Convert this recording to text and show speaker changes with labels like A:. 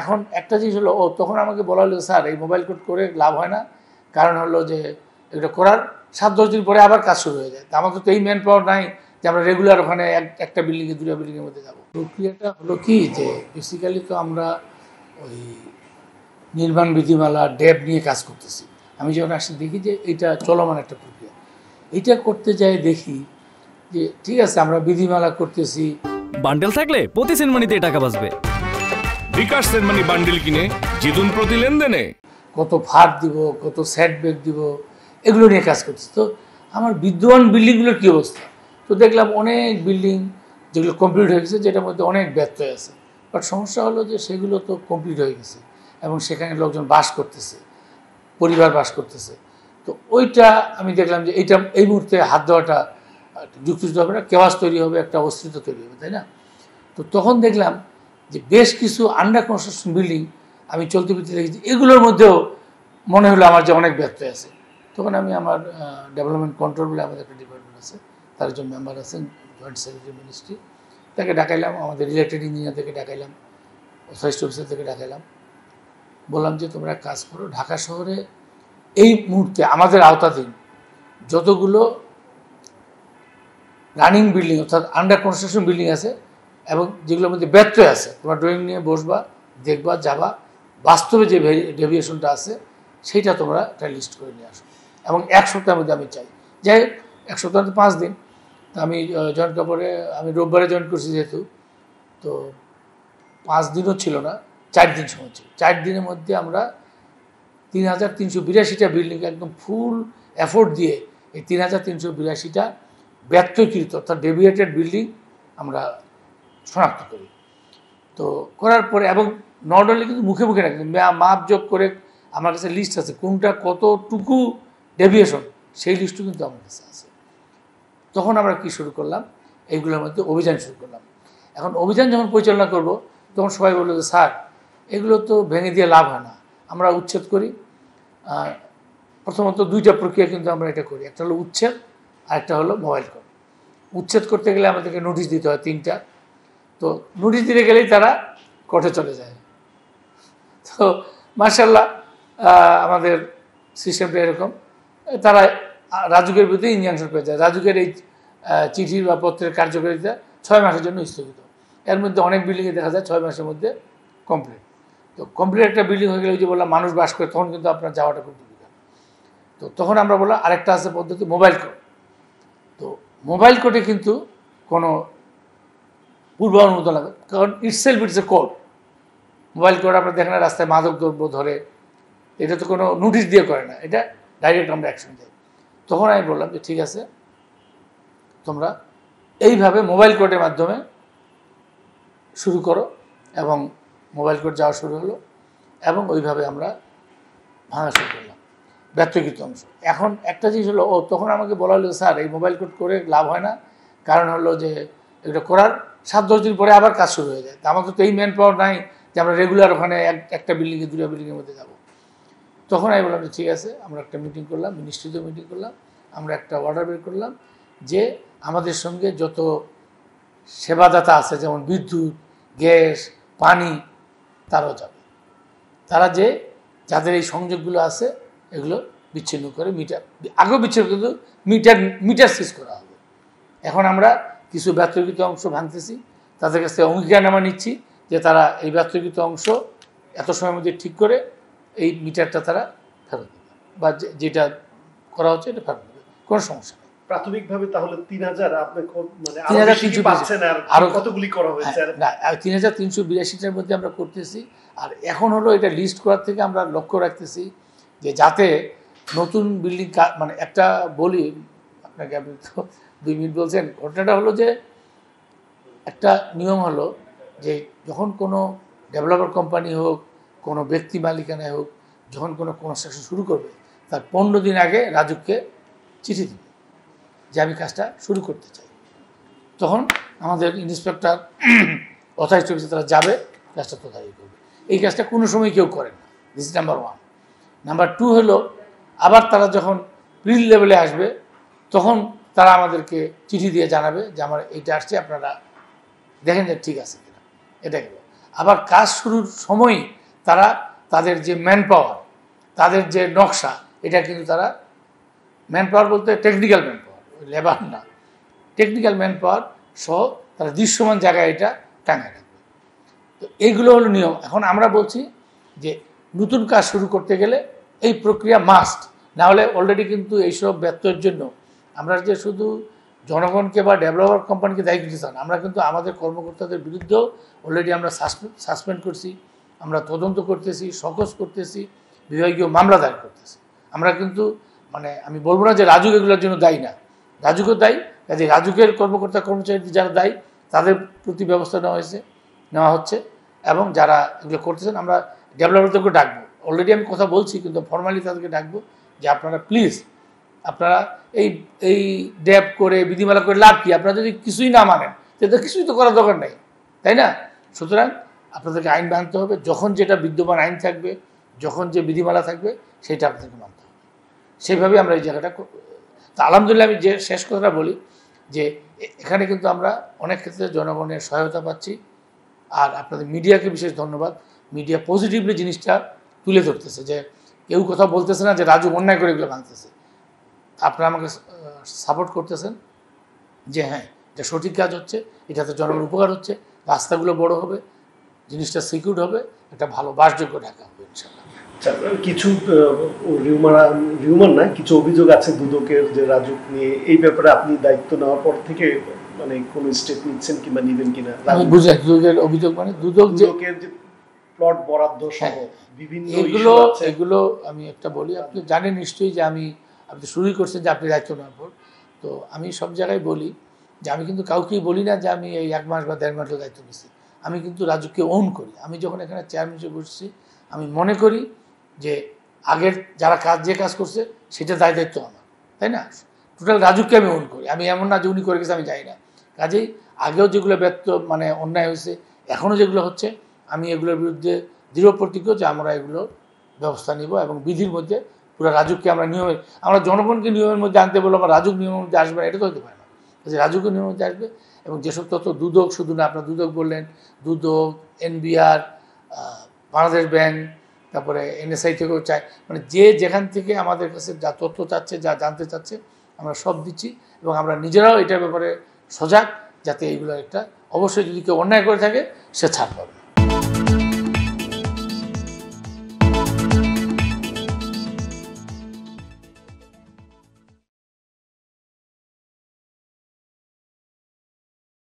A: এখন একটা জিনিস হলো, তখন আমাকে বলা হলো স্যার এই মোবাইল কোড করে লাভ হয় না, কারণ হলো যে এটা করার 7-10 দিন পরে আবার কাজ শুরু হয়ে যায়। আমাদের তো এই ম্যান পাওয়ার নাই যে আমরা রেগুলার ওখানে একটা বিল্ডিংয়ে 2টা বিল্ডিংয়ের মধ্যে যাবো। প্রক্রিয়াটা হলো কি, যে বেসিক্যালি তো আমরা ওই নির্মাণ বিধিমালা ড্যাব নিয়ে কাজ করতেছি। আমি যখন আসি দেখি যে এটা চলমান একটা প্রক্রিয়া। এইটা করতে যাই দেখি যে ঠিক আছে আমরা বিধিমালা করতেছি,
B: বান্ডেল থাকলে প্রতি সেনমানিতে টাকা বাঁচবে।
C: বিকাশ সেনমানি বান্ডেল কিনে জিতুন প্রতি লেনদেনে।
A: কত ভার দিব, কত সেটব্যাক দিব, এগুলো নিয়ে কাজ করতেছি। তো আমার বিদ্যমান বিল্ডিংগুলোর কী অবস্থা, তো দেখলাম অনেক বিল্ডিং যেগুলো কমপ্লিট হয়ে গেছে, যেটার মধ্যে অনেক ব্যত্যয় আছে। বাট সমস্যা হলো যে সেগুলো তো কমপ্লিট হয়ে গেছে এবং সেখানে লোকজন বাস করতেছে, পরিবার বাস করতেছে। তো ওইটা আমি দেখলাম যে এইটা এই মুহূর্তে হাত দেওয়াটা যুক্তিযুক্ত হবে না, কেওয়াস তৈরি হবে, একটা অস্তিত্ব তৈরি হবে, তাই না? তো তখন দেখলাম যে বেশ কিছু আন্ডার কনস্ট্রাকশন বিল্ডিং আমি চলতে ফিরতে দেখেছি, এগুলোর মধ্যেও মনে হলো আমার যে অনেক ব্যত্যয় আছে। তখন আমি আমার ডেভেলপমেন্ট কন্ট্রোল বলে আমাদের একটা ডিপার্টমেন্ট আছে, তার একজন মেম্বার আছেন জয়েন্ট সেক্রেটারি মিনিস্ট্রি, তাকে ডাকাইলাম, আমাদের রিলেটেড ইঞ্জিনিয়ার থেকে ডাকাইলাম, অথরাইজড অফিসার থেকে ডাকাইলাম, বললাম যে তোমরা কাজ করো, ঢাকা শহরে এই মুহূর্তে আমাদের আওতাধীন যতগুলো রানিং বিল্ডিং অর্থাৎ আন্ডার কনস্ট্রাকশন বিল্ডিং আছে এবং যেগুলোর মধ্যে ব্যত্যয় আছে, তোমরা ড্রয়িং নিয়ে বসবা, দেখবা, যাবা, বাস্তবে যে ডেভিয়েশনটা আছে সেইটা তোমরা একটা লিস্ট করে নিয়ে আসো এবং 1 সপ্তাহের মধ্যে আমি চাই। যাই হোক 1 সপ্তাহ 5 দিন, তো আমি জয়েন কাপড়ে আমি রোববারে জয়েন করছি যেহেতু, তো 5 দিনও ছিল না, 4 দিন সময় ছিল। 4 দিনের মধ্যে আমরা 3382টা বিল্ডিং একদম ফুল এফোর্ট দিয়ে এই 3382টা ব্যত্যয়কৃত অর্থাৎ ডেভিয়েটেড বিল্ডিং আমরা শনাক্ত করি। তো করার পরে এবং নট অনলি কিন্তু মুখে মুখে রাখি, মাপ যোগ করে আমার কাছে লিস্ট আছে কোনটা কতটুকু ডেভিয়েশন, সেই লিস্টও কিন্তু আমার কাছে আছে। তখন আমরা কি শুরু করলাম, এইগুলোর মধ্যে অভিযান শুরু করলাম। এখন অভিযান যখন পরিচালনা করব তখন সবাই বললো যে স্যার এগুলো তো ভেঙে দিয়ে লাভ হয় না, আমরা উচ্ছেদ করি। প্রথমত 2টা প্রক্রিয়া কিন্তু আমরা এটা করি, একটা হলো উচ্ছেদ আর একটা হলো মোবাইল কোড। উচ্ছেদ করতে গেলে আমাদেরকে নোটিশ দিতে হয় 3টা, তো নোটিশ দিতে গেলেই তারা কোর্টে চলে যায়। তো মাশাআল্লাহ আমাদের সিস্টেমটা এরকম, তারা রাজুকের বিরুদ্ধে ইনজাংশন পেয়ে যায়। রাজুকের এই চিঠির বা পত্রের কার্যকারিতা 6 মাসের জন্য স্থগিত। এর মধ্যে অনেক বিল্ডিংয়ে দেখা যায় 6 মাসের মধ্যে কমপ্লিট। তো কমপ্লিট একটা বিল্ডিং হয়ে গেলে ওই যে বললাম মানুষ বাস করে, তখন কিন্তু আপনার যাওয়াটা খুব দুর্বিধা। তো তখন আমরা বললাম আরেকটা আছে পদ্ধতি মোবাইল কোড। তো মোবাইল কোডে কিন্তু কোনো পূর্ব অনুমোদন লাগে, কারণ itself it's a code. Mobile code আপনার দেখেন রাস্তায় মাদক দ্রব্য ধরে, এটা তো কোনো নোটিশ দিয়ে করে না, এটা ডাইরেক্ট আমরা অ্যাকশন যাই। তখন আমি বললাম যে ঠিক আছে তোমরা এইভাবে মোবাইল কোডের মাধ্যমে শুরু করো, এবং মোবাইল কোড যাওয়া শুরু হলো এবং ওইভাবে আমরা ভাঙা শুরু করলাম ব্যত্যয়কৃত অংশ। এখন একটা জিনিস হলো, তখন আমাকে বলা হলো স্যার এই মোবাইল কোড করে লাভ হয় না, কারণ হলো যে এটা করার 7-10 দিন পরে আবার কাজ শুরু হয়ে যায়। তা আমাদের তো এই ম্যান পাওয়ার নাই যে আমরা রেগুলার ওখানে একটা বিল্ডিংয়ে 2টা বিল্ডিংয়ের মধ্যে যাব। তখন আমি বললাম যে ঠিক আছে, আমরা একটা মিটিং করলাম, মিনিস্ট্রিতে মিটিং করলাম, আমরা একটা অর্ডার বের করলাম যে আমাদের সঙ্গে যত সেবাদাতা আছে যেমন বিদ্যুৎ, গ্যাস, পানি, তারাও যাবে। তারা যে যাদের এই সংযোগগুলো আছে এগুলো বিচ্ছিন্ন করে মিটার, আগেও বিচ্ছিন্ন কিন্তু মিটার সিজ করা হবে। এখন আমরা কিছু ব্যত্যয়কৃত অংশ ভাঙতেছি, তাদের কাছ থেকে অঙ্গীকারনামা নিচ্ছি যে তারা এই ব্যত্যয়কৃত অংশ এত সময়ের মধ্যে ঠিক করে এই মিটারটা তারা ফেরত দেবে, বা যেটা করা হচ্ছে এটা ফেরত দেবে, কোনো সমস্যা নেই।
D: প্রাথমিকভাবে তাহলে 3000 আপনি মানে
A: 3300
D: পাচ্ছেন, আর কতগুলি করা হয়েছে?
A: না 3382টার মধ্যে আমরা করতেছি। আর এখন হলো এটা লিস্ট করার থেকে আমরা লক্ষ্য রাখতেছি যে যাতে নতুন বিল্ডিং মানে একটা বলি আপনাকে, আপনি তো 2 মিনিট বলছেন, ঘটনাটা হলো যে একটা নিয়ম হলো যে যখন কোনো ডেভেলপার কোম্পানি হোক, কোনো ব্যক্তি মালিকানায় হোক, যখন কোনো কনস্ট্রাকশন শুরু করবে তার 15 দিন আগে রাজুককে চিঠি দেবে যে আমি কাজটা শুরু করতে চাই। তখন আমাদের ইন্সপেক্টর অথরাইজড অফিসে তারা যাবে, কাজটা তদারকি করবে। এই কাজটা কোনো সময় কেউ করে না, দিস ইজ নাম্বার 1। নাম্বার 2 হলো আবার তারা যখন প্রিল লেভেলে আসবে তখন তারা আমাদেরকে চিঠি দিয়ে জানাবে যে আমার এইটা আসছে, আপনারা দেখেন যে ঠিক আছে কিনা, এটা গেল। আবার কাজ শুরুর সময় তারা তাদের যে ম্যান পাওয়ার, তাদের যে নকশা, এটা কিন্তু তারা ম্যান পাওয়ার বলতে টেকনিক্যাল ম্যান পাওয়ার, লেবার না, টেকনিক্যাল ম্যান পাওয়ার সহ তারা দৃশ্যমান জায়গায় এটা টাঙায় রাখবে। তো এইগুলো হলো নিয়ম। এখন আমরা বলছি যে নতুন কাজ শুরু করতে গেলে এই প্রক্রিয়া মাস্ট, না হলে অলরেডি কিন্তু এইসব ব্যত্যয়ের জন্য আমরা যে শুধু জনগণকে বা ডেভেলপার কোম্পানিকে দায়ী করতে চান, আমরা কিন্তু আমাদের কর্মকর্তাদের বিরুদ্ধেও অলরেডি আমরা সাসপেন্ড করছি, আমরা তদন্ত করতেছি, সকস করতেছি, বিভাগীয় মামলা দায়ের করতেছি। আমরা কিন্তু মানে আমি বলবো না যে রাজুক এগুলোর জন্য দায়ী না, রাজুকও দায়ী, কাজে রাজুকের কর্মকর্তা কর্মচারী যারা দায়ী তাদের প্রতি ব্যবস্থা নেওয়া হচ্ছে, এবং যারা এগুলো করতেছেন আমরা ডেভেলপারদেরকে ডাকবো। অলরেডি আমি কথা বলছি, কিন্তু ফর্মালি তাদেরকে ডাকবো যে আপনারা প্লিজ, আপনারা এই ড্যাব করে বিধিমালা করে লাভ কি? আপনারা যদি কিছুই না মানেন তাহলে কিছুই তো করার দরকার নেই, তাই না? সুতরাং আপনাদেরকে আইন মানতে হবে, যখন যেটা বিদ্যমান আইন থাকবে, যখন যে বিধিমালা থাকবে সেটা আপনাদেরকে মানতে হবে। সেইভাবে আমরা এই জায়গাটা তা আলহামদুলিল্লাহ আমি যে শেষ কথাটা বলি যে এখানে কিন্তু আমরা অনেক ক্ষেত্রে জনগণের সহায়তা পাচ্ছি। আর আপনাদের মিডিয়াকে বিশেষ ধন্যবাদ, মিডিয়া পজিটিভলি জিনিসটা তুলে ধরতেছে, যে কেউ কথা বলতেছে না যে রাজু অন্যায় করে এগুলো ভাঙতেছে। আপনারা আমাকে সাপোর্ট করতেছেন যে হ্যাঁ এটা সঠিক কাজ হচ্ছে, এটাতে জনগণের উপকার হচ্ছে, রাস্তাগুলো বড় হবে, জিনিসটা সিকিউর হবে, একটা ভালো বাসযোগ্য ঢাকা হবে ইনশাআল্লাহ।
D: কিছু রিউমার না, কিছু অভিযোগ আছে দুদকের, যে রাজুক নিয়ে। এই ব্যাপারে আপনি দায়িত্ব নেওয়ার পর থেকে মানে কোন স্টেপ নিচ্ছেন কিংবা নিবেন কিনা?
A: আমি বুঝি দুদকের অভিযোগ মানে দুদকের
D: যে প্লট বরাদ্দ সহ বিভিন্ন
A: এগুলো আমি একটা বলি, আপনি জানেন নিশ্চয়ই যে আপনি শুরুই করছেন যে আপনি দায়িত্ব নেওয়ার পর, তো আমি সব জায়গায় বলি যে আমি কিন্তু কাউকেই বলি না যে আমি এই 1 মাস বা 1.5 মাসের দায়িত্ব নিচ্ছি। আমি কিন্তু রাজুককে ওন করি। আমি যখন এখানে চেয়ারম্যান হিসেবে বসছি, আমি মনে করি যে আগের যারা যে কাজ করছে সেটা দায়িত্ব আমার, তাই না? টোটাল রাজুককে আমি ওন করি। আমি এমন না যে উনি করে গেছে আমি যাই না। কাজেই আগেও যেগুলো মানে অন্যায় হয়েছে, এখনও যেগুলো হচ্ছে, আমি এগুলোর বিরুদ্ধে দৃঢ় প্রতিজ্ঞ যে আমরা এগুলো ব্যবস্থা নিব, এবং বিধির মধ্যে পুরো রাজুককে আমরা জনগণকে নিয়মের মধ্যে আনতে বলবো, আমরা রাজুক নিয়মের মধ্যে আসবে না, এটা তো হতে পারে না। যে রাজুকও নিয়মের মধ্যে আসবে, এবং যেসব তথ্য দুদক, শুধু না আপনার দুদক বললেন, দুদক, NBR, বাংলাদেশ ব্যাংক, তারপরে NSI থেকেও চায়, মানে যে যেখান থেকে আমাদের কাছে যা তথ্য চাচ্ছে, যা জানতে চাচ্ছে, আমরা সব দিচ্ছি, এবং আমরা নিজেরাও এটার ব্যাপারে সজাগ, যাতে এইগুলো একটা অবশ্যই যদি কেউ অন্যায় করে থাকে সে ছাড় পাবে।